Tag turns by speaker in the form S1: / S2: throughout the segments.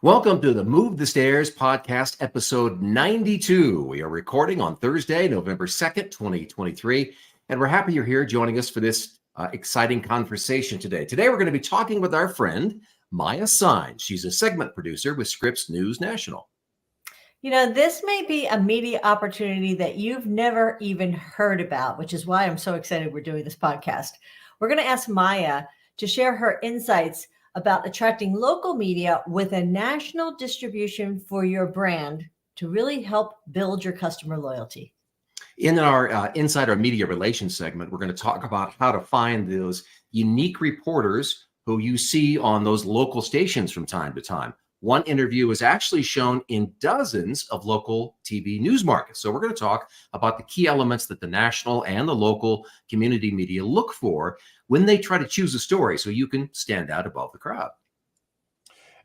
S1: Welcome to the Move the Stairs podcast, episode 92. We are recording on Thursday, November 2nd, 2023, and we're happy you're here joining us for this exciting conversation today. Today, we're going to be talking with our friend, Maya Saenz. She's a segment producer with Scripps News National.
S2: You know, this may be a media opportunity that you've never even heard about, which is why I'm so excited we're doing this podcast. We're going to ask Maya to share her insights about attracting local media with a national distribution for your brand to really help build your customer loyalty.
S1: In our Insider Media Relations segment, we're going to talk about how to find those unique reporters who you see on those local stations from time to time. One interview is actually shown in dozens of local TV news markets. So we're going to talk about the key elements that the national and the local community media look for when they try to choose a story so you can stand out above the crowd.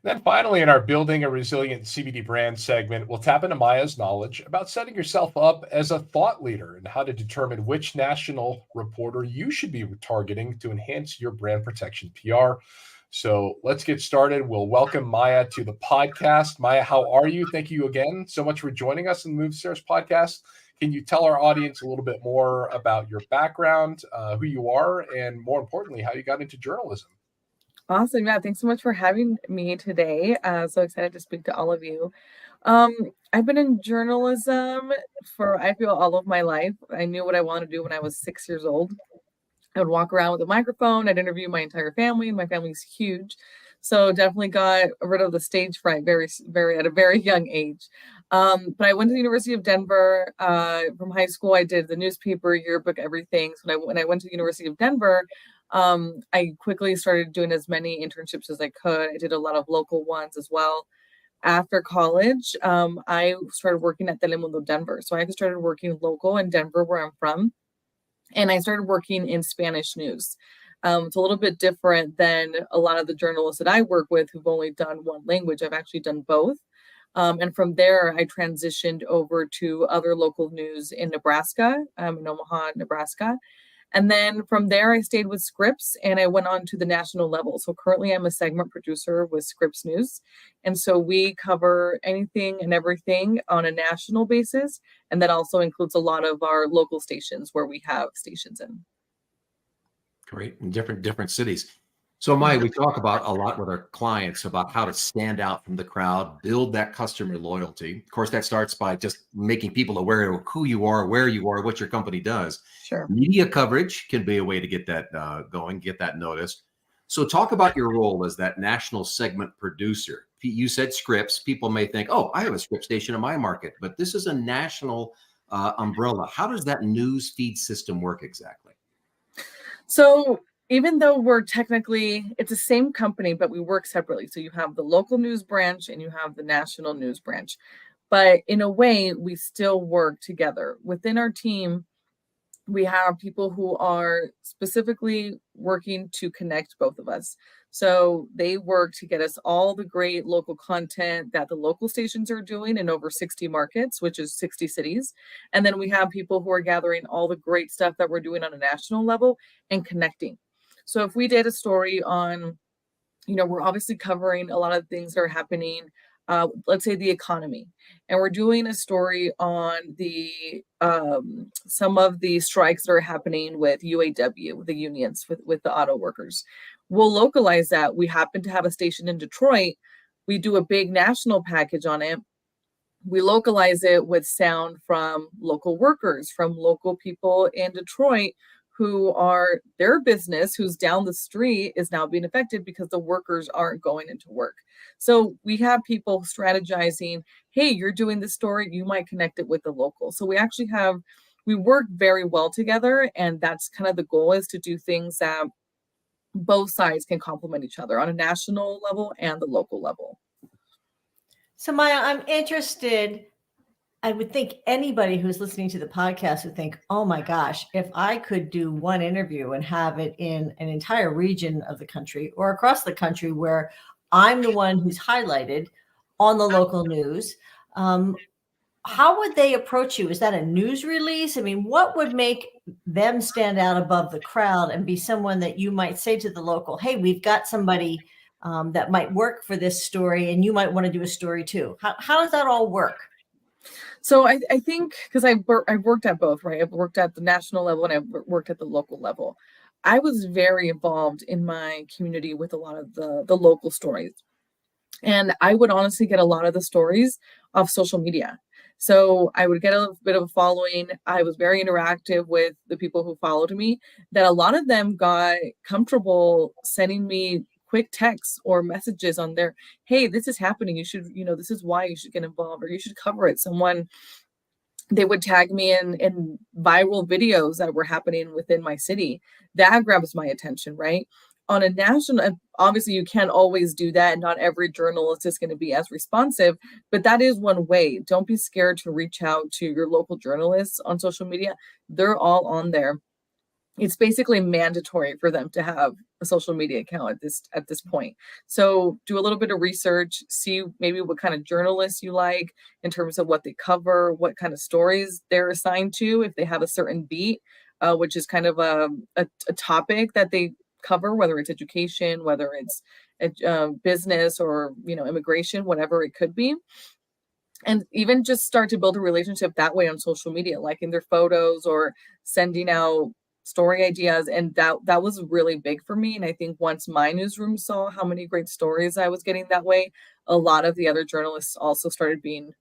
S3: Then finally, in our Building a Resilient CBD Brand segment, we'll tap into Maya's knowledge about setting yourself up as a thought leader and how to determine which national reporter you should be targeting to enhance your brand protection PR. So let's get started. We'll welcome Maya to the podcast. Maya, how are you? Thank you again so much for joining us in the Move Stairs podcast. Can you tell our audience a little bit more about your background, who you are, and more importantly, how you got into journalism?
S4: Awesome. Yeah, thanks so much for having me today. So excited to speak to all of you. I've been in journalism for, I feel, all of my life. I knew what I wanted to do when I was 6 years old. I would walk around with a microphone. I'd interview my entire family. My family's huge. So definitely got rid of the stage fright at a very young age. But I went to the University of Denver. From high school, I did the newspaper, yearbook, everything. So when I went to the University of Denver, I quickly started doing as many internships as I could. I did a lot of local ones as well. After college, I started working at Telemundo Denver. So I started working local in Denver, where I'm from. And I started working in Spanish news. It's a little bit different than a lot of the journalists that I work with who've only done one language. I've actually done both. And from there, I transitioned over to other local news in Nebraska, in Omaha, Nebraska. And then from there, I stayed with Scripps and I went on to the national level. So currently I'm a segment producer with Scripps News. And so we cover anything and everything on a national basis. And that also includes a lot of our local stations where we have stations in.
S1: Great. In different cities. So Maya, we talk about a lot with our clients about how to stand out from the crowd, build that customer loyalty. Of course, that starts by just making people aware of who you are, where you are, what your company does.
S4: Sure.
S1: Media coverage can be a way to get that going, get that noticed. So talk about your role as that national segment producer. You said Scripps. People may think, oh, I have a Scripps station in my market, but this is a national umbrella. How does that news feed system work exactly?
S4: So even though we're technically, it's the same company, but we work separately. So you have the local news branch and you have the national news branch. But in a way, we still work together. Within our team, we have people who are specifically working to connect both of us. So they work to get us all the great local content that the local stations are doing in over 60 markets, which is 60 cities. And then we have people who are gathering all the great stuff that we're doing on a national level and connecting. So if we did a story on, we're obviously covering a lot of things that are happening, let's say the economy, and we're doing a story on the some of the strikes that are happening with UAW, the unions, with the auto workers. We'll localize that. We happen to have a station in Detroit. We do a big national package on it. We localize it with sound from local workers, from local people in Detroit who are their business, who's down the street, is now being affected because the workers aren't going into work. So we have people strategizing, hey, you're doing this story, you might connect it with the local. So we work very well together. And that's kind of the goal, is to do things that both sides can complement each other on a national level and the local level.
S2: So Maya, I'm interested. I would think anybody who's listening to the podcast would think, oh my gosh, if I could do one interview and have it in an entire region of the country or across the country where I'm the one who's highlighted on the local news, how would they approach you? Is that a news release? I mean, what would make them stand out above the crowd and be someone that you might say to the local, hey, we've got somebody that might work for this story, and you might want to do a story too. How does that all work?
S4: So I think, because I've worked at both, right? I've worked at the national level and I've worked at the local level. I was very involved in my community with a lot of the local stories. And I would honestly get a lot of the stories off social media. So I would get a bit of a following. I was very interactive with the people who followed me, that a lot of them got comfortable sending me quick texts or messages on their, hey, this is happening. You should, this is why you should get involved, or you should cover it. They would tag me in viral videos that were happening within my city. That grabs my attention, right? On a national, obviously you can't always do that. Not every journalist is going to be as responsive, but that is one way. Don't be scared to reach out to your local journalists on social media. They're all on there. It's basically mandatory for them to have a social media account at this point. So do a little bit of research, see maybe what kind of journalists you like in terms of what they cover, what kind of stories they're assigned to, if they have a certain beat, which is kind of a topic that they cover, whether it's education, whether it's business, or immigration, whatever it could be. And even just start to build a relationship that way on social media, liking their photos or sending out story ideas. And that was really big for me. And I think once my newsroom saw how many great stories I was getting that way, a lot of the other journalists also started being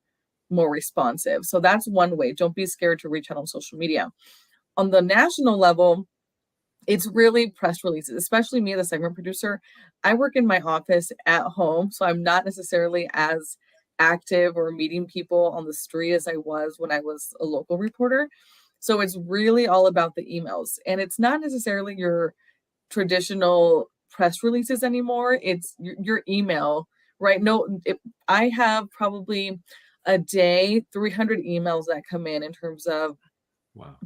S4: more responsive. So that's one way. Don't be scared to reach out on social media. On the national level, it's really press releases, especially me, the segment producer. I work in my office at home, so I'm not necessarily as active or meeting people on the street as I was when I was a local reporter. So it's really all about the emails, and it's not necessarily your traditional press releases anymore. It's your email, right? I have probably a day 300 emails that come in terms of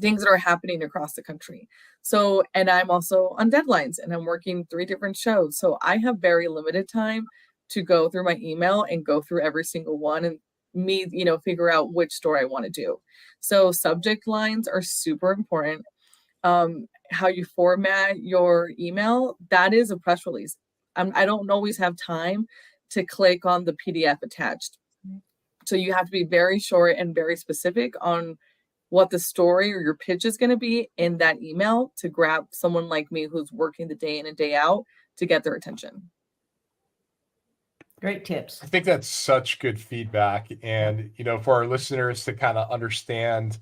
S4: things that are happening across the country. So, and I'm also on deadlines and I'm working 3 different shows. So I have very limited time to go through my email and go through every single one and figure out which story I want to do. So subject lines are super important. How you format your email, that is a press release. I don't always have time to click on the PDF attached. So you have to be very short and very specific on what the story or your pitch is going to be in that email to grab someone like me who's working the day in and day out to get their attention.
S2: Great tips.
S3: I think that's such good feedback. And, for our listeners to kind of understand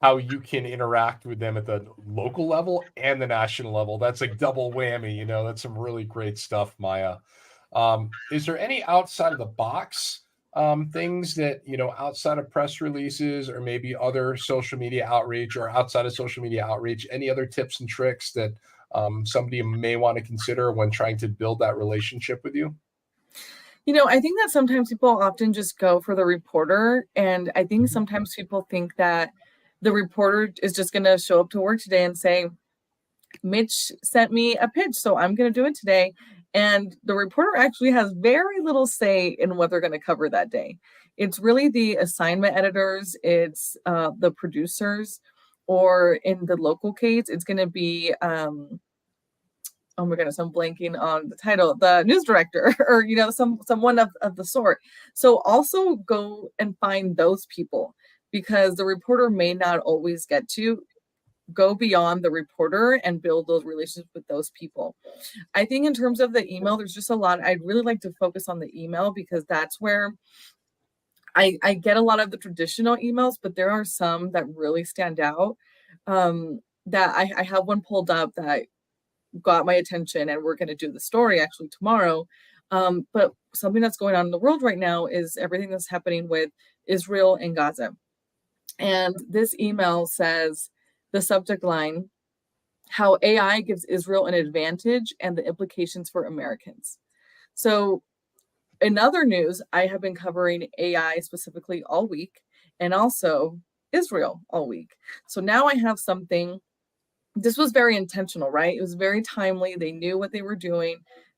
S3: how you can interact with them at the local level and the national level, that's like double whammy. That's some really great stuff, Maya. Is there any outside of the box things that, outside of press releases or maybe other social media outreach, or outside of social media outreach, any other tips and tricks that somebody may want to consider when trying to build that relationship with you?
S4: I think that sometimes people often just go for the reporter. And I think sometimes people think that the reporter is just going to show up to work today and say, Mitch sent me a pitch, so I'm going to do it today. And the reporter actually has very little say in what they're going to cover that day. It's really the assignment editors, it's the producers, or in the local case, it's going to be, oh my goodness, I'm blanking on the title, the news director, or, someone of the sort. So also go and find those people, because the reporter may not always get to. Go beyond the reporter and build those relationships with those people. I think in terms of the email, there's just a lot. I'd really like to focus on the email, because that's where I get a lot of the traditional emails, but there are some that really stand out. That I have one pulled up that got my attention, and we're going to do the story actually tomorrow. But something that's going on in the world right now is everything that's happening with Israel and Gaza. And this email says, the subject line, how AI gives Israel an advantage and the implications for Americans. So in other news, I have been covering AI specifically all week, and also Israel all week. So now I have something. This was very intentional, right? It was very timely. They knew what they were doing.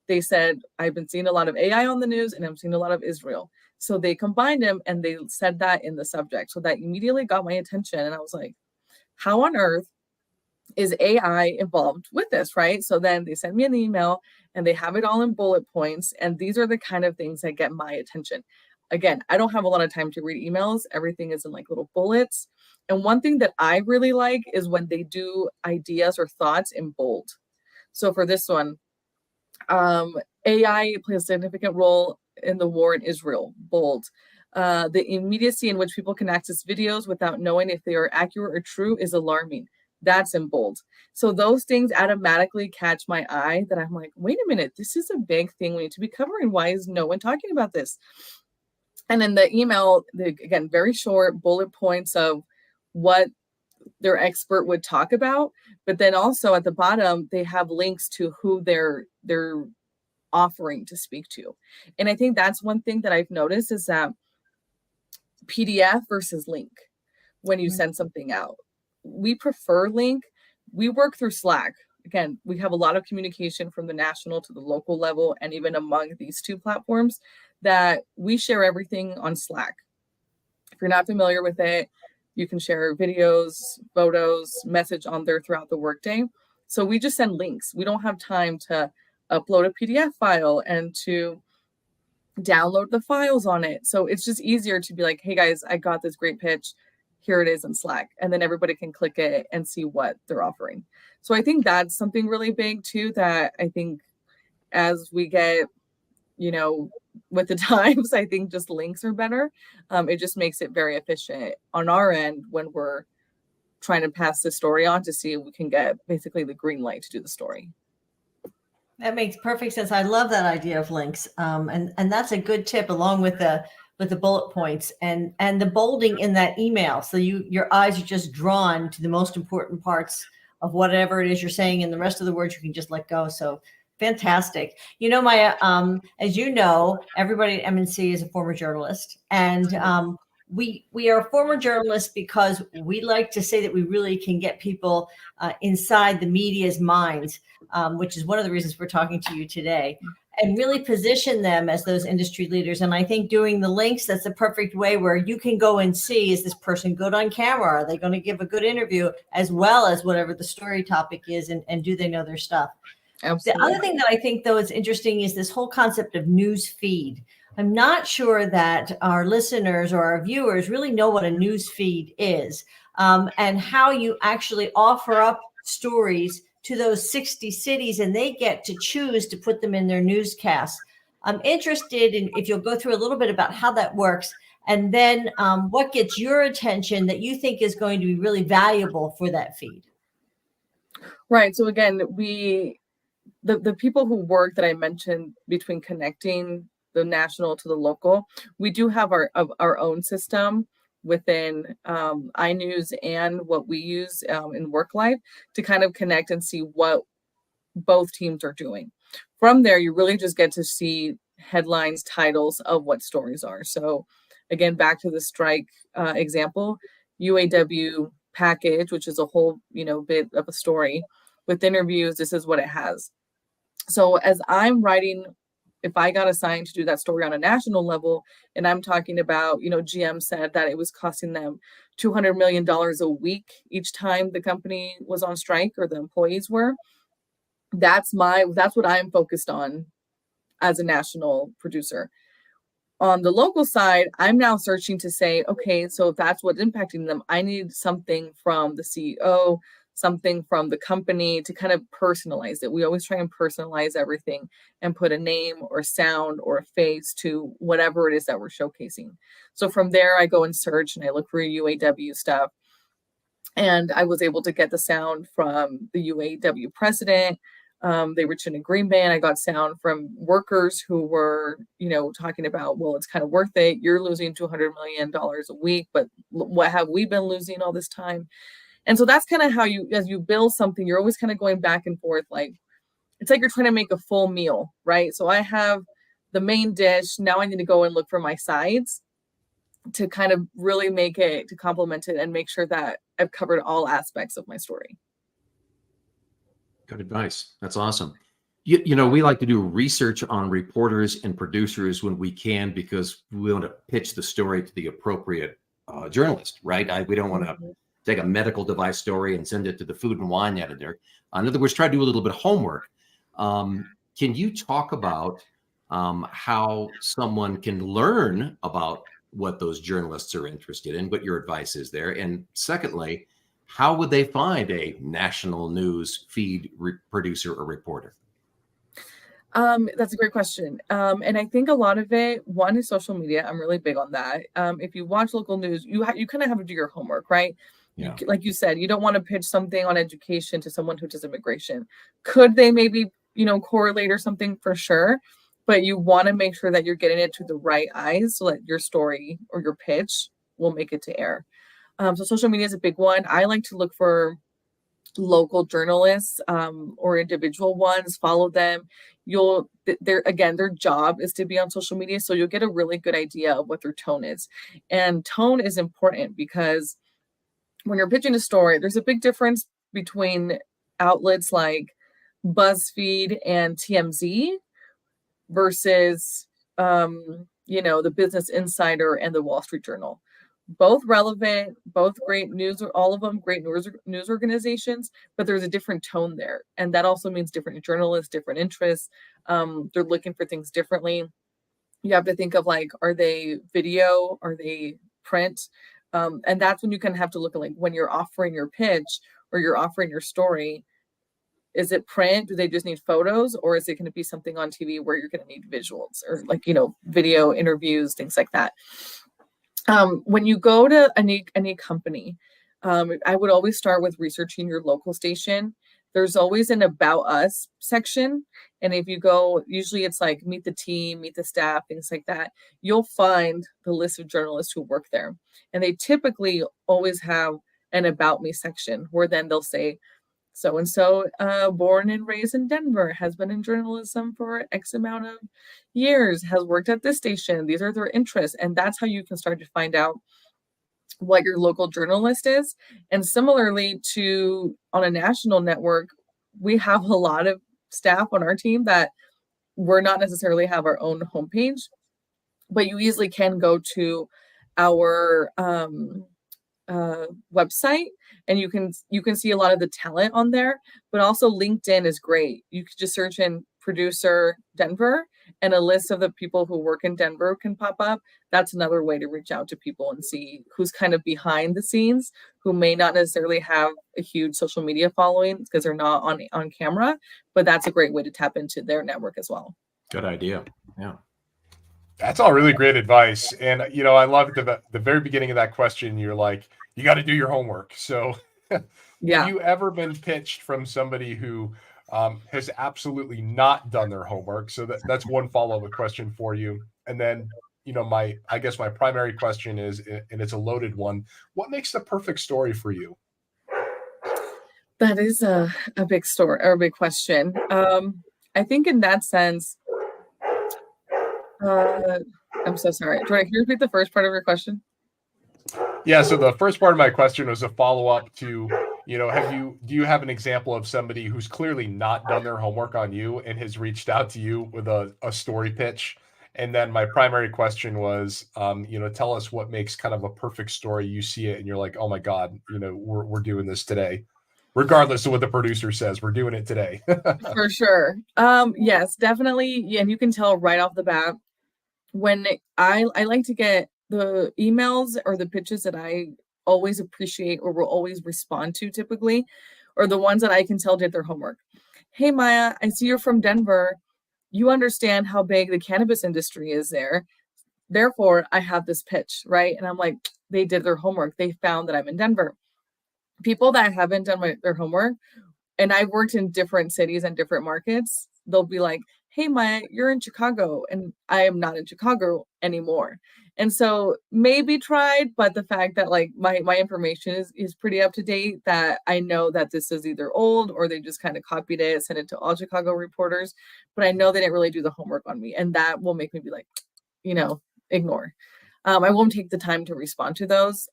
S4: They said, I've been seeing a lot of AI on the news and I'm seeing a lot of Israel. So they combined them and they said that in the subject. So that immediately got my attention. And I was like, how on earth is AI involved with this, right? So then they send me an email and they have it all in bullet points. And these are the kind of things that get my attention. Again, I don't have a lot of time to read emails. Everything is in like little bullets. And one thing that I really like is when they do ideas or thoughts in bold. So for this one, AI plays a significant role in the war in Israel, bold. The immediacy in which people can access videos without knowing if they are accurate or true is alarming. That's in bold. So those things automatically catch my eye that I'm like, wait a minute, this is a big thing we need to be covering. Why is no one talking about this? And in the email, again, very short bullet points of what their expert would talk about. But then also at the bottom, they have links to who they're offering to speak to. And I think that's one thing that I've noticed is that PDF versus link when you send something out. We prefer link. We work through Slack. Again, we have a lot of communication from the national to the local level, and even among these two platforms that we share everything on Slack. If you're not familiar with it, you can share videos, photos, message on there throughout the workday. So we just send links. We don't have time to upload a PDF file and to download the files on it. So it's just easier to be like, hey guys, I got this great pitch. Here it is in Slack. And then everybody can click it and see what they're offering. So I think that's something really big too, that I think as we get, with the times, I think just links are better. It just makes it very efficient on our end when we're trying to pass the story on to see if we can get basically the green light to do the story.
S2: That makes perfect sense. I love that idea of links. And that's a good tip along with the bullet points and the bolding in that email. So your eyes are just drawn to the most important parts of whatever it is you're saying, and the rest of the words you can just let go. So fantastic. Maya, as you know, everybody at MNC is a former journalist, and we are former journalists because we like to say that we really can get people inside the media's minds, which is one of the reasons we're talking to you today, and really position them as those industry leaders. And I think doing the links, that's a perfect way where you can go and see, is this person good on camera? Are they going to give a good interview, as well as whatever the story topic is, and do they know their stuff? Absolutely. The other thing that I think, though, is interesting is this whole concept of news feed. I'm not sure that our listeners or our viewers really know what a news feed is, and how you actually offer up stories to those 60 cities, and they get to choose to put them in their newscasts. I'm interested in if you'll go through a little bit about how that works, and then what gets your attention that you think is going to be really valuable for that feed.
S4: Right. So again, the people who work that I mentioned between connecting the national to the local, we do have our own system within iNews and what we use in Work Life to kind of connect and see what both teams are doing. From there, you really just get to see headlines, titles of what stories are. So again, back to the strike example, UAW package, which is a whole bit of a story with interviews. This is what it has. So as I'm writing, if I got assigned to do that story on a national level, and I'm talking about, GM said that it was costing them $200 million a week each time the company was on strike, or the employees were, that's what I'm focused on as a national producer. On the local side, I'm now searching to say, okay, so if that's what's impacting them, I need something from the CEO, something from the company to kind of personalize it. We always try and personalize everything and put a name or sound or a face to whatever it is that we're showcasing. So from there, I go and search and I look for UAW stuff. And I was able to get the sound from the UAW president. They reached an agreement. I got sound from workers who were, talking about, well, it's kind of worth it. You're losing $200 million a week, but what have we been losing all this time? And so that's kind of how as you build something, you're always kind of going back and forth. Like, it's like you're trying to make a full meal, right? So I have the main dish. Now I need to go and look for my sides to kind of really make it, to complement it and make sure that I've covered all aspects of my story.
S1: Good advice. That's awesome. We like to do research on reporters and producers when we can, because we want to pitch the story to the appropriate journalist, right? We don't want to take a medical device story and send it to the food and wine editor. In other words, try to do a little bit of homework. Can you talk about how someone can learn about what those journalists are interested in, what your advice is there? And secondly, how would they find a national news feed producer or reporter?
S4: That's a great question. And I think a lot of it, one is social media. I'm really big on that. If you watch local news, you kind of have to do your homework, right?
S1: Yeah.
S4: Like you said, you don't want to pitch something on education to someone who does immigration. Could they maybe, correlate or something? For sure. But you want to make sure that you're getting it to the right eyes so that your story or your pitch will make it to air. So social media is a big one. I like to look for local journalists or individual ones, follow them. Their job is to be on social media, so you'll get a really good idea of what their tone is. And tone is important because when you're pitching a story, there's a big difference between outlets like BuzzFeed and TMZ versus the Business Insider and the Wall Street Journal. Both relevant, both great news, all of them great news organizations, but there's a different tone there. And that also means different journalists, different interests. They're looking for things differently. You have to think of are they video? Are they print? And that's when you kind of have to look at when you're offering your pitch or you're offering your story, is it print? Do they just need photos? Or is it going to be something on TV where you're going to need visuals or video interviews, things like that? When you go to any company, I would always start with researching your local station. There's always an About Us section. And if you go, usually it's meet the team, meet the staff, things like that. You'll find the list of journalists who work there. And they typically always have an About Me section where then they'll say, so-and-so, born and raised in Denver, has been in journalism for X amount of years, has worked at this station. These are their interests. And that's how you can start to find out what your local journalist is. And similarly to on a national network, we have a lot of staff on our team that we're not necessarily have our own homepage, but you easily can go to our website and you can see a lot of the talent on there. But also LinkedIn is great. You could just search in producer Denver and a list of the people who work in Denver can pop up. That's another way to reach out to people and see who's kind of behind the scenes, who may not necessarily have a huge social media following because they're not on camera, but that's a great way to tap into their network as well.
S1: Good idea. Yeah.
S3: That's all really great advice. And, I love the very beginning of that question. You're like, you got to do your homework. So
S4: Yeah.
S3: have you ever been pitched from somebody who has absolutely not done their homework? So that's one follow-up question for you. And then, my primary question is, and it's a loaded one, what makes the perfect story for you?
S4: That is a big story or a big question. I think in that sense, I'm so sorry. Can you repeat the first part of your question?
S3: Yeah. So the first part of my question was a follow-up to, do you have an example of somebody who's clearly not done their homework on you and has reached out to you with a story pitch? And then my primary question was, tell us what makes kind of a perfect story. You see it and you're like, oh my God, we're doing this today. Regardless of what the producer says, we're doing it today.
S4: For sure. Yes, definitely. Yeah, and you can tell right off the bat when I like to get the emails or the pitches that I always appreciate or will always respond to typically, or the ones that I can tell did their homework. Hey, Maya, I see you're from Denver. You understand how big the cannabis industry is there. Therefore, I have this pitch, right? And I'm like, they did their homework. They found that I'm in Denver. People that haven't done their homework, and I've worked in different cities and different markets, they'll be like, hey, Maya, you're in Chicago, and I am not in Chicago anymore. And so maybe tried, but the fact that my information is pretty up to date, that I know that this is either old or they just kind of copied it, sent it to all Chicago reporters, but I know they didn't really do the homework on me. And that will make me be like, ignore. I won't take the time to respond to those.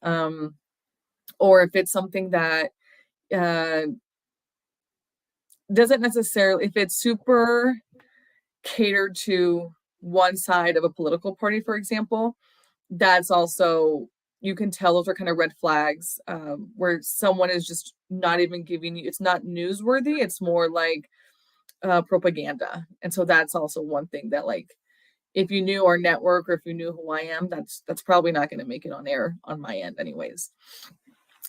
S4: Or if it's something that doesn't necessarily, if it's super catered to one side of a political party, for example, that's also, you can tell those are kind of red flags, where someone is just not even giving you, it's not newsworthy, it's more like propaganda. And so that's also one thing that, like, if you knew our network or if you knew who I am, that's probably not going to make it on air on my end anyways.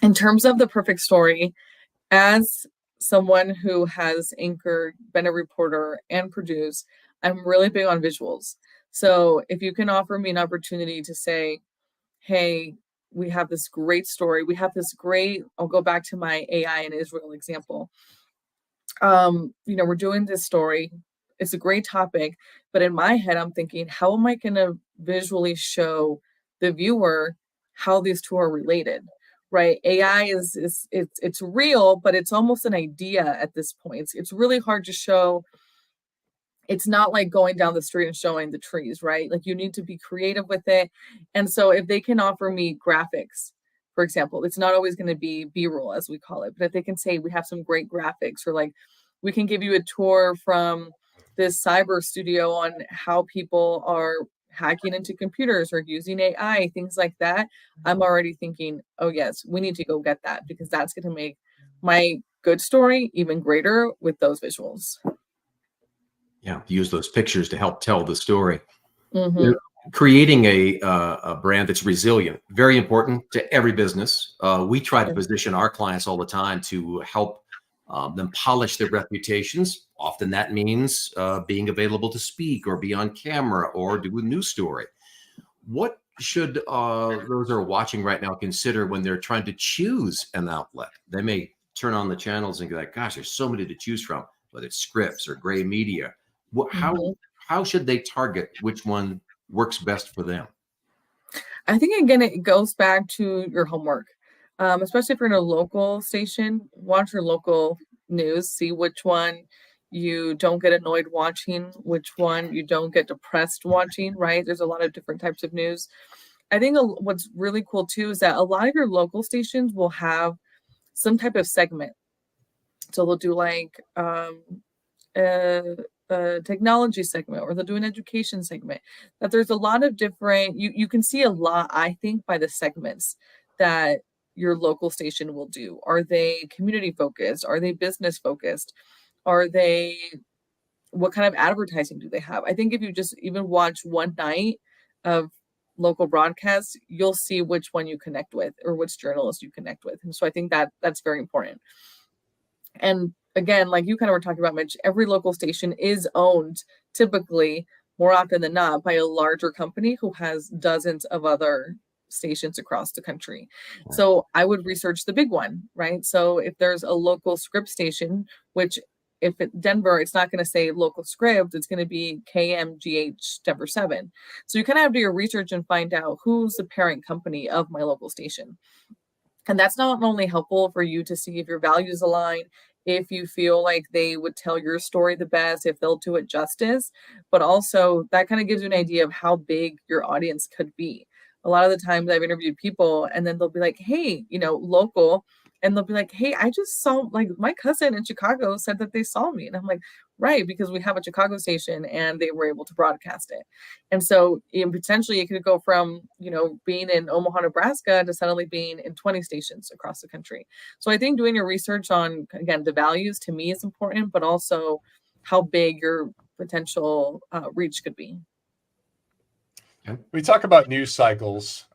S4: In terms of the perfect story, as someone who has anchored, been a reporter, and produced, I'm really big on visuals. So if you can offer me an opportunity to say, hey, we have this great story, we have this great, I'll go back to my AI in Israel example. We're doing this story. It's a great topic, but in my head, I'm thinking, how am I going to visually show the viewer how these two are related? Right? AI it's real, but it's almost an idea at this point. It's really hard to show. It's not like going down the street and showing the trees, right? Like, you need to be creative with it. And so if they can offer me graphics, for example, it's not always going to be B-roll as we call it, but if they can say we have some great graphics, or like we can give you a tour from this cyber studio on how people are hacking into computers or using AI, things like that, I'm already thinking, oh yes, we need to go get that, because that's going to make my good story even greater with those visuals.
S1: Yeah, use those pictures to help tell the story.
S4: Mm-hmm.
S1: Creating a brand that's resilient, very important to every business. We try to position our clients all the time to help them polish their reputations. Often that means being available to speak or be on camera or do a news story. What should those who are watching right now consider when they're trying to choose an outlet? They may turn on the channels and be like, gosh, there's so many to choose from, whether it's Scripps or Gray Media. How should they target which one works best for them?
S4: I think, again, it goes back to your homework, especially if you're in a local station. Watch your local news, see which one you don't get annoyed watching, which one you don't get depressed watching, right? There's a lot of different types of news. I think what's really cool too is that a lot of your local stations will have some type of segment. So they'll do like a technology segment, or they'll do an education segment. That there's a lot of different, you can see a lot, I think, by the segments that your local station will do. Are they community focused? Are they business focused? Are they, what kind of advertising do they have? I think if you just even watch one night of local broadcasts, you'll see which one you connect with, or which journalist you connect with. And so I think that that's very important. And again, like you kind of were talking about, Mitch, every local station is owned, typically, more often than not, by a larger company who has dozens of other stations across the country. So I would research the big one, right? So if there's a local Scripps station, which if it's Denver, it's not going to say local Scripps, it's going to be KMGH Denver 7. So you kind of have to do your research and find out who's the parent company of my local station. And that's not only helpful for you to see if your values align, if you feel like they would tell your story the best, if they'll do it justice, but also that kind of gives you an idea of how big your audience could be. A lot of the times I've interviewed people and then they'll be like, hey, local. And they'll be like, hey, I just saw, like, my cousin in Chicago said that they saw me. And I'm like, right, because we have a Chicago station and they were able to broadcast it. And so potentially it could go from, being in Omaha, Nebraska to suddenly being in 20 stations across the country. So I think doing your research on, again, the values to me is important, but also how big your potential reach could be.
S3: We talk about news cycles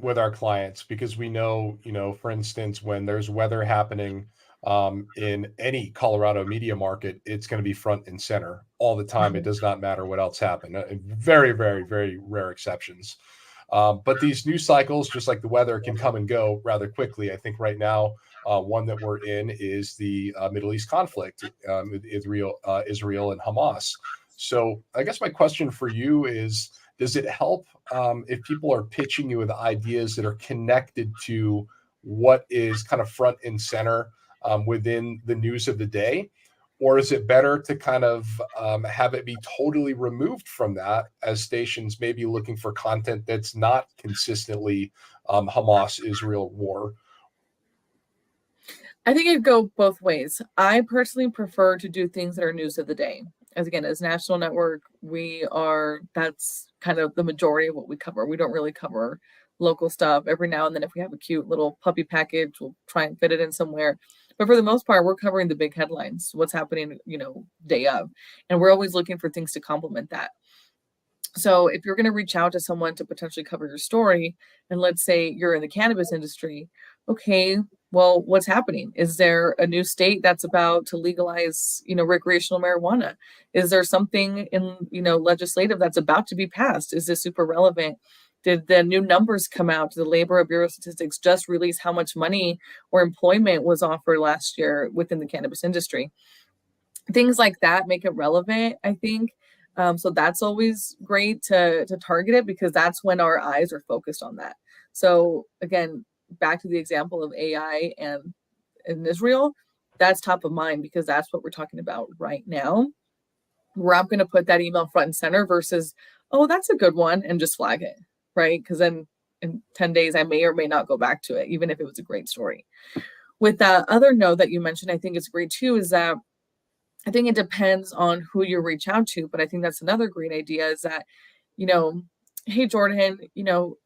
S3: with our clients because we know, for instance, when there's weather happening in any Colorado media market, it's going to be front and center all the time. It does not matter what else happened. Very, very, very rare exceptions. But these news cycles, just like the weather, can come and go rather quickly. I think right now, one that we're in is the Middle East conflict with Israel and Hamas. So I guess my question for you is, does it help if people are pitching you with ideas that are connected to what is kind of front and center within the news of the day? Or is it better to kind of have it be totally removed from that, as stations may be looking for content that's not consistently Hamas-Israel war?
S4: I think it'd go both ways. I personally prefer to do things that are news of the day. As National Network, that's kind of the majority of what we cover. We don't really cover local stuff. Every now and then, if we have a cute little puppy package, we'll try and fit it in somewhere. But for the most part, we're covering the big headlines, what's happening, day of. And we're always looking for things to complement that. So if you're going to reach out to someone to potentially cover your story, and let's say you're in the cannabis industry, okay, well, what's happening? Is there a new state that's about to legalize, recreational marijuana? Is there something in, legislative that's about to be passed? Is this super relevant? Did the new numbers come out? Did the Labor Bureau of Statistics just release how much money or employment was offered last year within the cannabis industry? Things like that make it relevant, I think. So that's always great to target it, because that's when our eyes are focused on that. So again, back to the example of AI and in Israel, that's top of mind, because that's what we're talking about right now. We're not going to put that email front and center versus, oh, that's a good one, and just flag it, right? Because then in 10 days, I may or may not go back to it, even if it was a great story. With that other note that you mentioned, I think it's great too, is that I think it depends on who you reach out to, but I think that's another great idea, is that, hey, Jordan,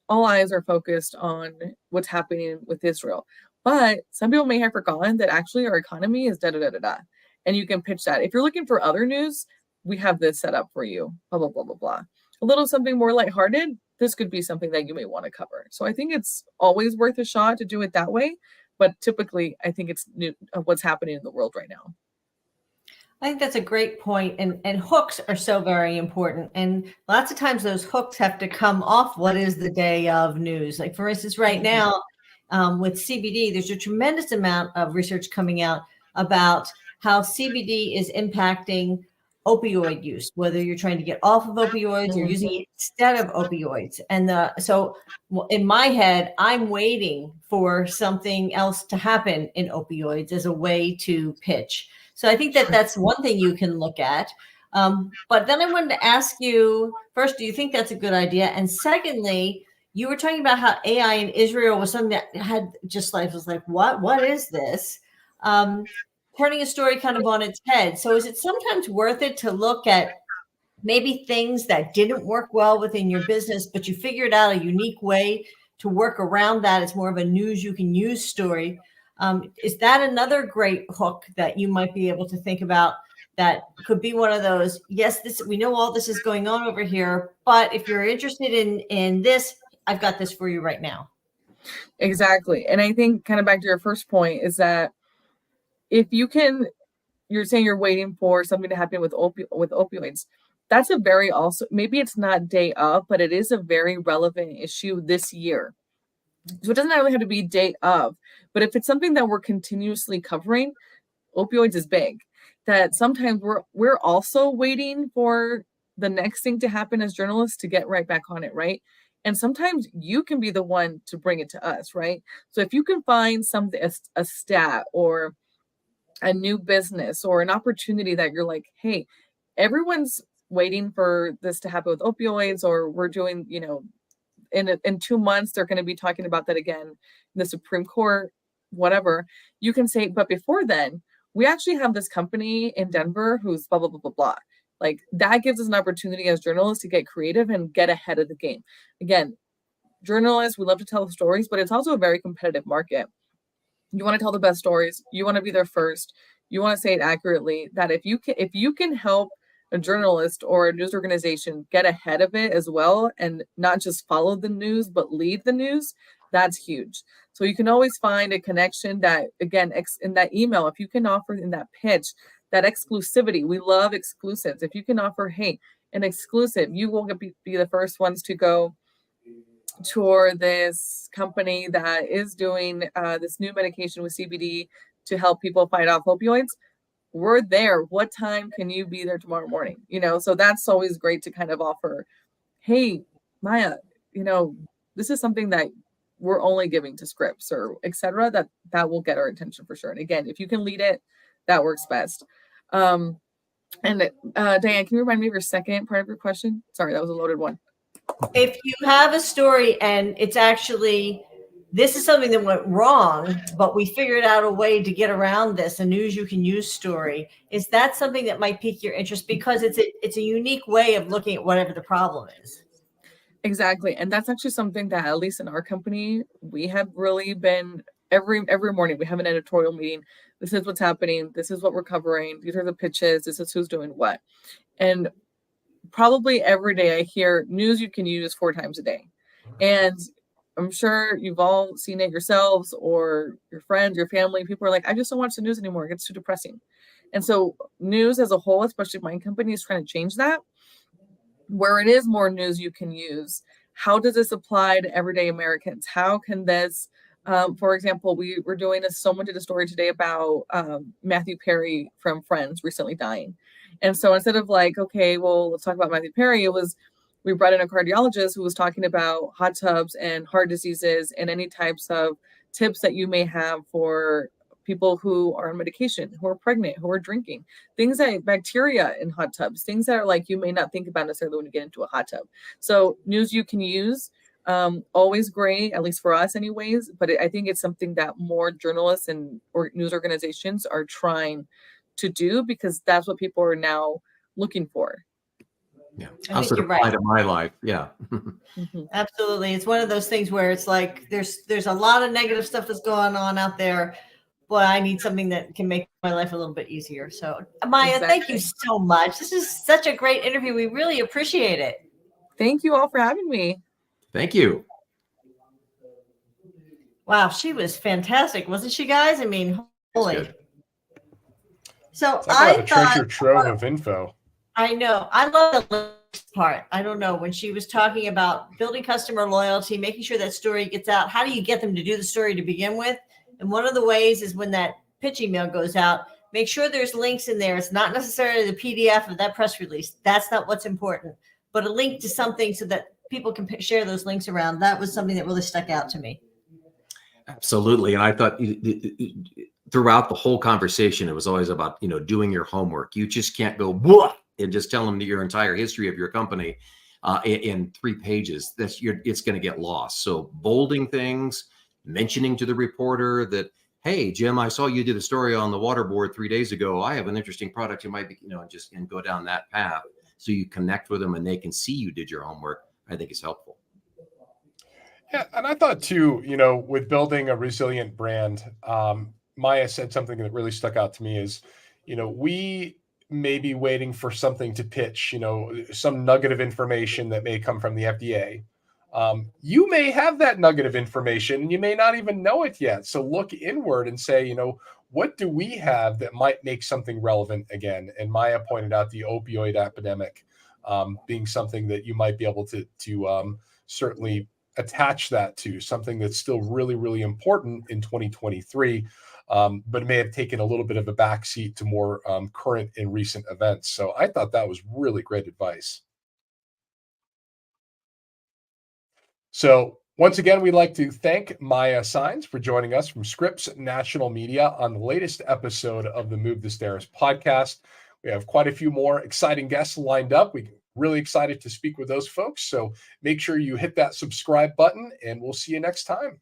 S4: all eyes are focused on what's happening with Israel. But some people may have forgotten that actually our economy is da-da-da-da-da. And you can pitch that. If you're looking for other news, we have this set up for you, blah, blah, blah, blah, blah. A little something more lighthearted, this could be something that you may want to cover. So I think it's always worth a shot to do it that way. But typically, I think it's what's happening in the world right now.
S2: I think that's a great point. And hooks are so very important. And lots of times those hooks have to come off what is the day of news. Like, for instance, right now with CBD, there's a tremendous amount of research coming out about how CBD is impacting opioid use, whether you're trying to get off of opioids or using it instead of opioids. And so in my head, I'm waiting for something else to happen in opioids as a way to pitch. So I think that that's one thing you can look at. But then I wanted to ask you, first, do you think that's a good idea? And secondly, you were talking about how AI in Israel was something that had just like, was like, what is this? Turning a story kind of on its head. So is it sometimes worth it to look at maybe things that didn't work well within your business, but you figured out a unique way to work around that? It's more of a news you can use story. Is that another great hook that you might be able to think about that could be one of those? Yes, we know all this is going on over here, but if you're interested in this, I've got this for you right now.
S4: Exactly. And I think kind of back to your first point is that if you're saying you're waiting for something to happen with opioids. That's a very also, maybe it's not day of, but it is a very relevant issue this year. So it doesn't really have to be day of, but if it's something that we're continuously covering, opioids is big. That sometimes we're also waiting for the next thing to happen as journalists to get right back on it, right? And sometimes you can be the one to bring it to us, right? So if you can find something, a stat or a new business or an opportunity that you're like, hey, everyone's waiting for this to happen with opioids, or we're doing, in 2 months, they're going to be talking about that again in the Supreme Court, whatever. You can say, but before then, we actually have this company in Denver who's blah, blah, blah, blah, blah. Like, that gives us an opportunity as journalists to get creative and get ahead of the game. Again, journalists, we love to tell stories, but it's also a very competitive market. You want to tell the best stories. You want to be there first. You want to say it accurately. That if you can help a journalist or a news organization get ahead of it as well, and not just follow the news, but lead the news, that's huge. So you can always find a connection that, again, in that email, if you can offer in that pitch, that exclusivity. We love exclusives. If you can offer, hey, an exclusive, you will be the first ones to go tour this company that is doing this new medication with CBD to help people fight off opioids. We're there. What time can you be there tomorrow morning? So that's always great to kind of offer, hey, Maya, this is something that we're only giving to Scripps or et cetera, that will get our attention for sure. And again, if you can lead it, that works best. And Diane, can you remind me of your second part of your question? Sorry, that was a loaded one.
S2: If you have a story and it's actually, this is something that went wrong, but we figured out a way to get around this, a news you can use story, is that something that might pique your interest because it's a unique way of looking at whatever the problem is?
S4: Exactly. And that's actually something that, at least in our company, we have really been every morning we have an editorial meeting. This is what's happening. This is what we're covering. These are the pitches. This is who's doing what. And probably every day I hear news you can use 4 times a day. And I'm sure you've all seen it yourselves or your friends, your family. People are like, I just don't watch the news anymore. It gets too depressing. And so news as a whole, especially my company, is trying to change that. Where it is more news you can use, how does this apply to everyday Americans? How can this, for example, we were doing someone did a story today about Matthew Perry from Friends recently dying. And so instead of like, okay, well, let's talk about Matthew Perry, we brought in a cardiologist who was talking about hot tubs and heart diseases and any types of tips that you may have for people who are on medication, who are pregnant, who are drinking, things like bacteria in hot tubs, things that are like you may not think about necessarily when you get into a hot tub. So news you can use, always great, at least for us anyways, but I think it's something that more journalists and news organizations are trying to do because that's what people are now looking for.
S1: Yeah,
S2: I think
S1: how's it
S2: you're
S1: apply
S2: right.
S1: to my life? Yeah.
S2: Absolutely. It's one of those things where it's like there's a lot of negative stuff that's going on out there, but I need something that can make my life a little bit easier. So Maya, thank you so much. This is such a great interview. We really appreciate it.
S4: Thank you all for having me.
S1: Thank you.
S2: Wow, she was fantastic, wasn't she, guys? I mean, holy. So
S3: It's like a treasure trove of info.
S2: I know. I love the list part. I don't know. When she was talking about building customer loyalty, making sure that story gets out, how do you get them to do the story to begin with? And one of the ways is when that pitch email goes out, make sure there's links in there. It's not necessarily the PDF of that press release. That's not what's important, but a link to something so that people can share those links around. That was something that really stuck out to me.
S1: Absolutely. And I thought throughout the whole conversation, it was always about, doing your homework. You just can't go and just tell them your entire history of your company in 3 pages. It's going to get lost. So bolding things, mentioning to the reporter that, hey, Jim, I saw you did a story on the water board 3 days ago. I have an interesting product. You might be, and go down that path so you connect with them and they can see you did your homework. I think is helpful.
S3: Yeah, and I thought too, with building a resilient brand, Maya said something that really stuck out to me is, we may be waiting for something to pitch, some nugget of information that may come from the FDA. You may have that nugget of information and you may not even know it yet. So look inward and say, what do we have that might make something relevant again? And Maya pointed out the opioid epidemic being something that you might be able to certainly attach that to something that's still really, really important in 2023, but it may have taken a little bit of a backseat to more current and recent events. So I thought that was really great advice. So once again, we'd like to thank Maya Saenz for joining us from Scripps National Media on the latest episode of the Move the Stairs podcast. We have quite a few more exciting guests lined up. We're really excited to speak with those folks. So make sure you hit that subscribe button and we'll see you next time.